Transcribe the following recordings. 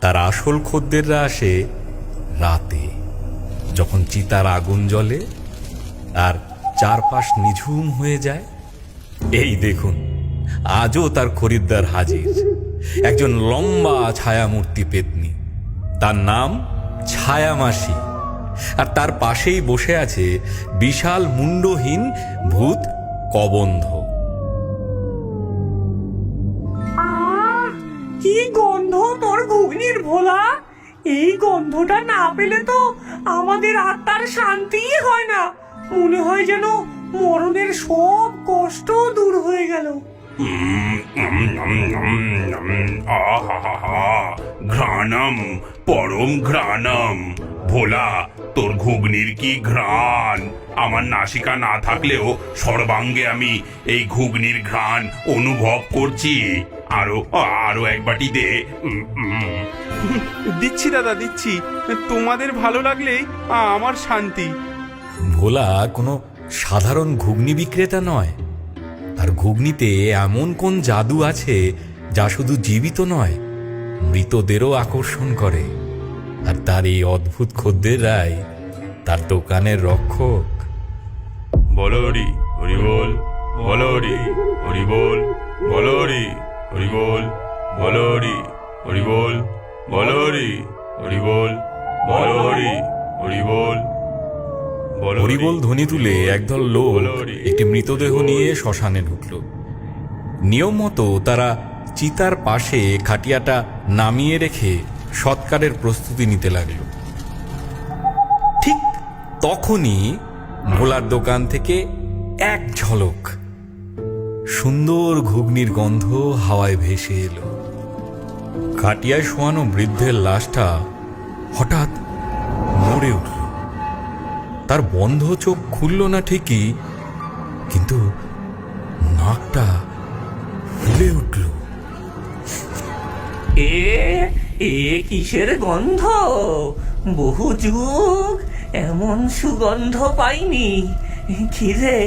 তার আসল খদ্দেররা আসে রাতে, যখন চিতার আগুন জ্বলে আর চারপাশ নিঝুম হয়ে যায়। এই দেখুন, আজও তার খরিদ্দার হাজির, একজন লম্বা ছায়ামূর্তি পেতনি। তার নাম ছায়ামাসি, আর তার পাশেই বসে আছে বিশাল মুন্ডহীন ভূত কবন্ধ। কি গন্ধ তোর ঘুগনির ভোলা! এই গন্ধটা না পেলে তো আমাদের আত্মার শান্তিই হয় না। মনে হয় যেন মরণের সব কষ্ট দূর হয়ে গেল। ঘ্রাণম, পরম ঘ্রাণম। ভোলা, তোর ঘুগনির কি ঘ্রাণ! আমার নাসিকা না থাকলেও সর্বাঙ্গে আমি এই ঘুগনির ঘ্রাণ অনুভব করছি। আরো আরো এক বাটি দে। দিচ্ছি দাদা, দিচ্ছি। তোমাদের ভালো লাগলেই আমার শান্তি। ভোলা কোনো সাধারণ ঘুগনি বিক্রেতা নয়। তার ঘুগনিতে এমন কোন জাদু আছে যা শুধু জীবিত নয়, মৃতদেরও আকর্ষণ করে। আর তার এই অদ্ভুত খদ্দেররাই তার দোকানের রক্ষক। বলো হরি হরি বল, বলো হরি হরি বল, বলো হরি হরি বল, বলো হরি হরি বল, বলো হরি হরি বল, বলো হরি হরি বল। হরিবোল ধ্বনি তুলে একদল লোক একটি মৃতদেহ নিয়ে শ্মশানে ঢুকল। নিয়ম মতো তারা চিতার পাশে খাটিয়াটা নামিয়ে রেখে সৎকারের প্রস্তুতি নিতে লাগল। ঠিক তখনই ভোলার দোকান থেকে এক ঝলক সুন্দর ঘুগনির গন্ধ হাওয়ায় ভেসে এলো। খাটিয়ায় শোয়ানো বৃদ্ধের লাশটা হঠাৎ নড়ে উঠল। তার বন্ধ চোখ খুলল না ঠিকই, কিন্তু নাকটা ফুলে উঠল। এ কিসের গন্ধ! বহু যুগ এমন সুগন্ধ পাইনি। খিদে,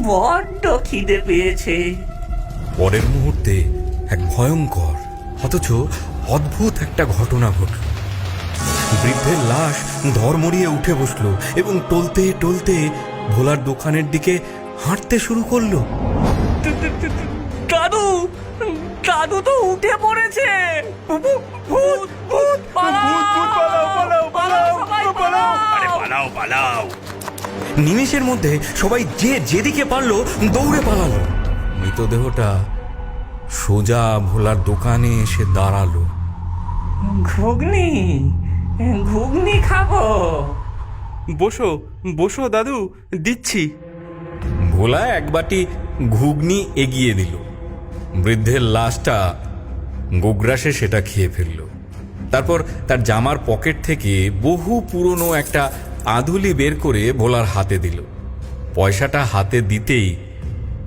বড্ড খিদে পেয়েছে। পরের মুহূর্তে এক ভয়ঙ্কর অথচ অদ্ভুত একটা ঘটনা ঘটল। বৃদ্ধের লাশ ধড়মড়িয়ে উঠে বসলো এবং টলতে টলতে ভোলার দোকানের দিকে হাঁটতে শুরু করলো। দাদু, দাদু তো উঠে পড়েছে! ভূত, ভূত, আরে পালাও, পালাও! নিমেষের মধ্যে সবাই যে যেদিকে পারলো দৌড়ে পালালো। মৃতদেহটা সোজা ভোলার দোকানে এসে দাঁড়ালো। ঘুগনি, ঘুগনি খাবো। বসো বসো দাদু, দিচ্ছি। ভোলা এক বাটি ঘুগনি এগিয়ে দিল। বৃদ্ধের লাশটা গোগ্রাসে সেটা খেয়ে ফেলল। তারপর তার জামার পকেট থেকে বহু পুরনো একটা আধুলি বের করে ভোলার হাতে দিল। পয়সাটা হাতে দিতেই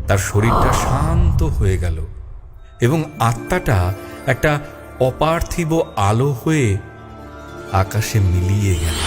তার শরীরটা শান্ত হয়ে গেল এবং আত্মাটা একটা অপার্থিব আলো হয়ে আকাশে মিলিয়ে গেল।